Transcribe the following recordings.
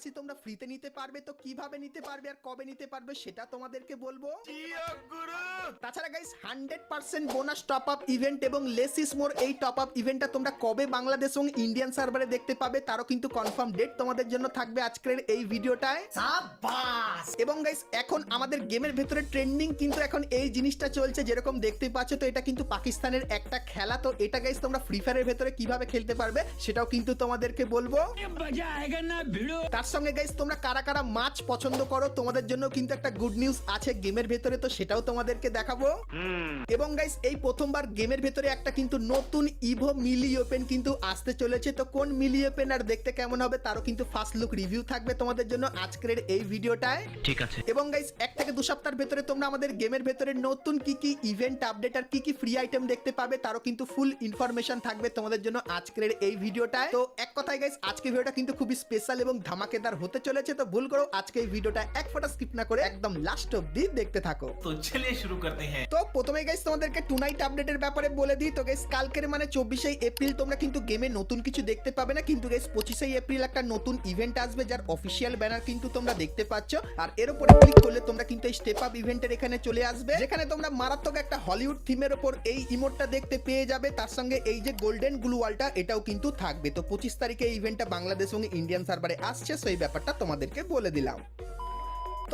Jersey তোমরা ফ্রিতে নিতে পারবে। তো কিভাবে নিতে পারবে আর কবে নিতে পারবে সেটা তোমাদেরকে বলবো। তাছাড়া guys 100% bonus top up event এবং লেস ইজ মোর এই টপ আপ ইভেন্টটা তোমরা কবে বাংলাদেশ এবং ইন্ডিয়ান সার্ভারে দেখতে পাবে তারও কিন্তু কনফার্ম ডেট তোমাদের জন্য থাকবে আজকের এই ভিডিওটায়। এবং গাইস এখন আমাদের গেমের ভেতরে ট্রেন্ডিং কিন্তু এখন এই জিনিসটা চলছে, যেরকম দেখতে পাচ্ছ। তো এটা কিন্তু পাকিস্তানের একটা খেলা। তো এটা গাইস তোমরা ফ্রি ফায়ারের ভেতরে কিভাবে খেলতে পারবে সেটাও কিন্তু তোমাদেরকে বলবো। তার সঙ্গে গাইস তোমরা কারা কারা মাছ পছন্দ করো তোমাদের জন্য কিন্তু একটা গুড নিউজ আছে গেমের ভেতরে, তো সেটাও তোমাদেরকে দেখাবো। এবং গাইস এই প্রথমবার গেমের ভেতরে একটা কিন্তু নতুন ইভো মিলি ওপেন কিন্তু আসতে চলেছে। তো কোন মিলি ওপেন আর দেখতে কেমন হবে তারও কিন্তু ফার্স্ট লুক রিভিউ থাকবে তোমাদের জন্য আজকের এই ভিডিওটায়, ঠিক আছে। এবং গাইস 1 থেকে 2 সপ্তাহের ভেতরে তোমরা আমাদের গেমের ভেতরে নতুন কি কি ইভেন্ট আপডেট আর কি কি ফ্রি আইটেম দেখতে পাবে তারও কিন্তু ফুল ইনফরমেশন থাকবে তোমাদের জন্য আজকের এই ভিডিওটায়। তো এক কথায় গাইস আজকের ভিডিওটা কিন্তু খুবই স্পেশাল এবং ধামাকেদার হতে চলেছে। তো ভুল করো আজকে এই ভিডিওটা এক ফোঁটা স্কিপ না করে একদম লাস্ট অবধি দেখতে থাকো। তো চলিয়ে শুরু করতে हैं। তো প্রথমে গাইস তোমাদেরকে টু নাইট আপডেটের ব্যাপারে বলে দিই। তো গাইস কালকের মানে 24শে এপ্রিল তোমরা কিন্তু গেমে নতুন কিছু দেখতে পাবে না, কিন্তু গাইস 25শে এপ্রিল একটা নতুন ইভেন্ট আসবে যার অফিশিয়াল ব্যানার কিন্তু তোমরা দেখতে পাচ্ছ। আর এর উপরে ক্লিক করলে তোমরা কিন্তু এই স্টেপ আপ ইভেন্টের এখানে চলে আসবে, যেখানে তোমরা মারাত্মক একটা হলিউড থিমের উপর এই ইমোটটা দেখতে পেয়ে যাবে। তার সঙ্গে এই যে গোল্ডেন গ্লু ওয়ালটা এটাও কিন্তু থাকবে। তো 25 তারিখে এই ইভেন্টটা বাংলাদেশ এবং ইন্ডিয়ান সার্ভারে আসছে, সেই ব্যাপারটা তোমাদেরকে বলে দিলাম।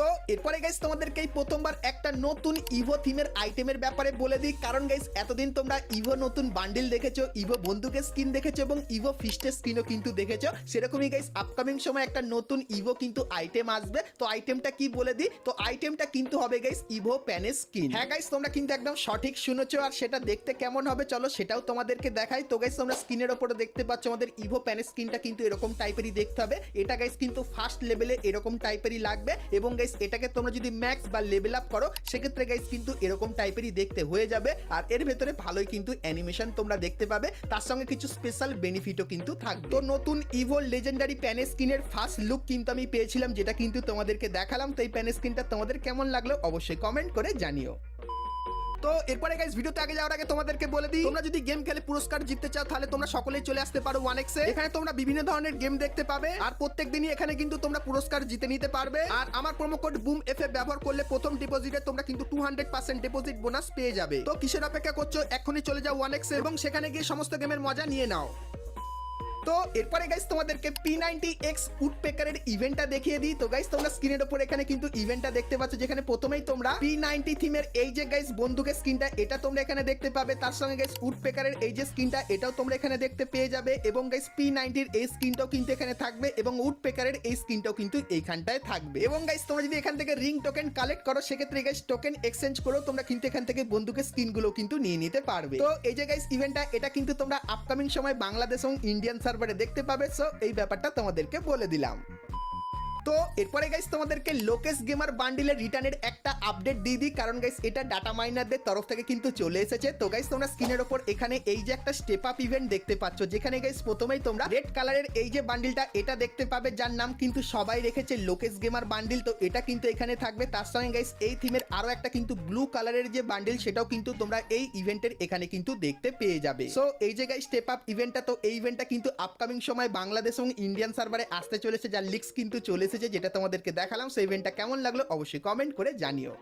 তো এরপরে গাইস তোমাদেরকে এই প্রথমবার একটা নতুন ইভো থিমের আইটেমের ব্যাপারে বলে দিই, কারণ গাইস এতদিন তোমরা ইভো নতুন বান্ডিল দেখেছো, ইভো বন্দুকের স্কিন দেখেছো এবং ইভো ফিস্টের স্কিনও কিন্তু দেখেছো। সেরকমই গাইস আপকামিং সময় একটা নতুন ইভো কিন্তু আইটেম আসবে। তো আইটেমটা কি বলে দিই, তো আইটেমটা কিন্তু হবে গাইস ইভো প্যানের স্কিন। হ্যাঁ গাইস তোমরা কিন্তু একদম সঠিক শুনেছো, আর সেটা দেখতে কেমন হবে চলো সেটাও তোমাদেরকে দেখাই। তো গাইস তোমরা স্ক্রিনের উপরে দেখতে পাচ্ছ আমাদের ইভো প্যানের স্কিনটা কিন্তু এরকম টাইপেরই দেখতে হবে। এটা গাইস কিন্তু ফার্স্ট লেভেলে এরকম টাইপেরই লাগবে, এবং এটাকে তোমরা যদি ম্যাক্স বা লেভেল আপ করো সেক্ষেত্রে গাইস কিন্তু এরকম টাইপেরই দেখতে হয়ে যাবে। আর এর ভেতরে ভালোই কিন্তু অ্যানিমেশন তোমরা দেখতে পাবে, তার সঙ্গে কিছু স্পেশাল বেনিফিটও কিন্তু থাকবে। তো নতুন ইভো লেজেন্ডারি প্যানের স্কিনের ফার্স্ট লুক কিন্তু আমি পেয়েছিলাম, যেটা কিন্তু তোমাদেরকে দেখালাম। তো এই প্যানের স্কিনটা তোমাদের কেমন লাগলো অবশ্যই কমেন্ট করে জানিও। তো এরপরে গাইস ভিডিওতে আগে যাওয়ার আগে তোমাদেরকে বলে দিই, তোমরা যদি গেম খেলে পুরস্কার জিততে চাও তাহলে তোমরা সকলেই চলে আসতে পারো 1x এ। এখানে তোমরা বিভিন্ন ধরনের গেম দেখতে পাবে আর প্রত্যেকদিনই এখানে কিন্তু তোমরা পুরস্কার জিতে নিতে পারবে। আর আমার প্রোমো কোড বুম এফএ ব্যবহার করলে প্রথম ডিপোজিটে তোমরা কিন্তু 200% ডিপোজিট বোনাস পেয়ে যাবে। তো কিসের অপেক্ষা করছো, এখনই চলে যাও 1x এ এবং সেখানে গিয়ে সমস্ত গেমের মজা নিয়ে নাও। তো এরপরে গাইস তোমাদেরকে P90X উডপেকারের ইভেন্টটা দেখিয়ে দিই। তো গাইস তোমরা স্ক্রিনের উপর এখানে কিন্তু ইভেন্টটা দেখতে পাচ্ছ, যেখানে প্রথমেই তোমরা P90 থিমের এই যে গাইস বন্দুকের স্কিনটা এটা তোমরা এখানে দেখতে পাবে। তার সঙ্গে গাইস উডপেকারের এই যে স্কিনটা এটাও তোমরা এখানে দেখতে পেয়ে যাবে, এবং গাইস P90 এর এই স্কিনটাও কিন্তু এখানে থাকবে, এবং উডপেকারের এই স্কিনটাও কিন্তু এইখানটায় থাকবে। এবং গাইস তোমরা যদি এখান থেকে রিং টোকেন কালেক্ট করো সেক্ষেত্রে গাইস টোকেন এক্সচেঞ্জ করো তোমরা কিন্তু এখান থেকে বন্দুকের স্কিনগুলো কিন্তু নিয়ে নিতে পারবে। তো এই যে গাইস ইভেন্টটা এটা কিন্তু তোমরা আপকামিং সময় বাংলাদেশ এবং ইন্ডিয়ান সার্ভারে দেখতে পাবে। সো এই ব্যাপারটা তোমাদেরকে বলে দিলাম। তো এরপরে গাইস তোমাদেরকে লোকেশ গেমার বান্ডিলের রিটার্নের একটা আপডেট দিয়ে দিই, কারণ গাইস এটা ডাটা মাইনারদের তরফ থেকে কিন্তু চলে এসেছে। তো গাইস তোমরা স্ক্রিনের উপর এখানে এই যে একটা স্টেপ আপ ইভেন্ট দেখতে পাচ্ছ, যেখানে গাইস প্রথমেই তোমরা রেড কালারের এই যে বান্ডিলটা এটা দেখতে পাবে, যার নাম কিন্তু সবাই রেখেছে লোকেশ গেমার বান্ডিল। তো এটা কিন্তু এখানে থাকবে। তার সঙ্গে গাইস এই থিমের আরো একটা কিন্তু ব্লু কালারের যে বান্ডিল সেটাও কিন্তু তোমরা এই ইভেন্টের এখানে কিন্তু দেখতে পেয়ে যাবে। সো এই যে গাইস স্টেপ আপ ইভেন্টটা, তো এই ইভেন্টটা কিন্তু আপকামিং সময় বাংলাদেশ এবং ইন্ডিয়ান সার্ভারে আসতে চলেছে, যার লিক্স কিন্তু চলে এসেছে, যেটা তোমাদেরকে দেখালাম। সেই ইভেন্টটা কেমন লাগলো অবশ্যই কমেন্ট করে জানিও।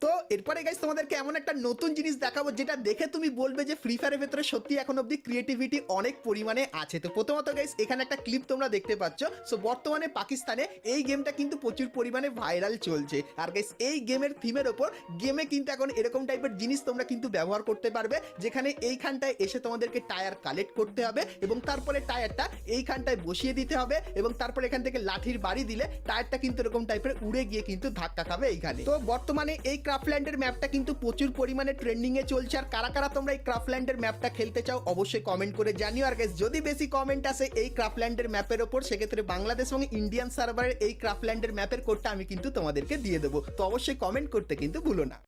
তো এরপরে গাইস তোমাদেরকে এমন একটা নতুন জিনিস দেখাবো যেটা দেখে তুমি বলবে যে ফ্রি ফায়ারের ভেতরে সত্যি এখন অব্দি ক্রিয়েটিভিটি অনেক পরিমাণে আছে। তো প্রথমত গাইস এখানে একটা ক্লিপ তোমরা দেখতে পাচ্ছ। সো বর্তমানে পাকিস্তানে এই গেমটা কিন্তু প্রচুর পরিমাণে ভাইরাল চলছে, আর গাইস এই গেমের থিমের ওপর গেমে কিন্তু এখন এরকম টাইপের জিনিস তোমরা কিন্তু ব্যবহার করতে পারবে, যেখানে এইখানটায় এসে তোমাদেরকে টায়ার কালেক্ট করতে হবে এবং তারপরে টায়ারটা এইখানটায় বসিয়ে দিতে হবে, এবং তারপরে এখান থেকে লাঠির বাড়ি দিলে টায়ারটা কিন্তু এরকম টাইপের উড়ে গিয়ে কিন্তু ধাক্কা খাবে এইখানে। তো বর্তমানে এই ক্রাফল্যান্ডের ম্যাপটা কিন্তু প্রচুর পরিমাণে ট্রেন্ডিং এ চলছে। আর কারা কারা তোমরা এই ক্রাফল্যান্ডের ম্যাপটা খেলতে চাও অবশ্যই কমেন্ট করে জানিও। আর গাইস যদি বেশি কমেন্ট আসে এই ক্রাফল্যান্ডের ম্যাপের উপর সেক্ষেত্রে বাংলাদেশ এবং ইন্ডিয়ান সার্ভারের এই ক্রাফল্যান্ডের ম্যাপের কোডটা আমি কিন্তু তোমাদেরকে দিয়ে দেবো। তো অবশ্যই কমেন্ট করতে কিন্তু ভুলো না।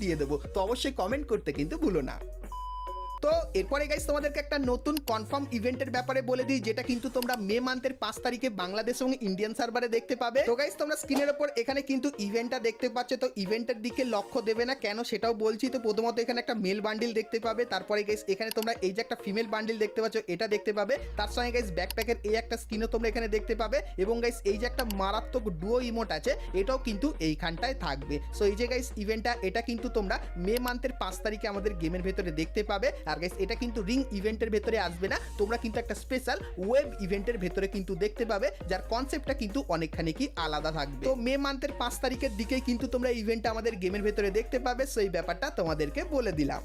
দিয়ে দেবো, তো অবশ্যই কমেন্ট করতে কিন্তু ভুলো না। তো এরপরে গাইস তোমাদেরকে একটা নতুন কনফার্ম ইভেন্টের ব্যাপারে বলে দিই, যেটা কিন্তু তোমরা মে মান্থের 5 তারিখে বাংলাদেশ এবং ইন্ডিয়ান সার্ভারে দেখতে পাবে। তো গাইস তোমরা স্ক্রিনের উপর এখানে কিন্তু ইভেন্টটা দেখতে পাচ্ছ, তো ইভেন্টের দিকে লক্ষ্য দেবে না কেন সেটাও বলছি। তো প্রথমত এখানে একটা মেল বান্ডিল দেখতে পাবে, তারপরে গাইস এখানে তোমরা এই যে একটা ফিমেল বান্ডিল দেখতে পাচ্ছ এটা দেখতে পাবে, তার সঙ্গে গাইস ব্যাকপ্যাকের এই একটা স্কিনও তোমরা এখানে দেখতে পাবে, এবং গাইস এই যে একটা মারাত্মক ডুও ইমোট আছে এটাও কিন্তু এইখানটায় থাকবে। সো এই যে গাইস ইভেন্টটা এটা কিন্তু তোমরা মে মান্থের 5 তারিখে আমাদের গেমের ভেতরে দেখতে পাবে। আর গাইস এটা কিন্তু রিং ইভেন্টের ভেতরে আসবে না, তোমরা কিন্তু একটা স্পেশাল ওয়েব ইভেন্টের ভেতরে কিন্তু দেখতে পাবে, যার কনসেপ্টটা কিন্তু অনেকখানি কি আলাদা থাকবে। তো মে মান্থের 5 তারিখের দিকেই কিন্তু তোমরা ইভেন্টটা আমাদের গেমের ভেতরে দেখতে পাবে, সেই ব্যাপারটা তোমাদেরকে বলে দিলাম।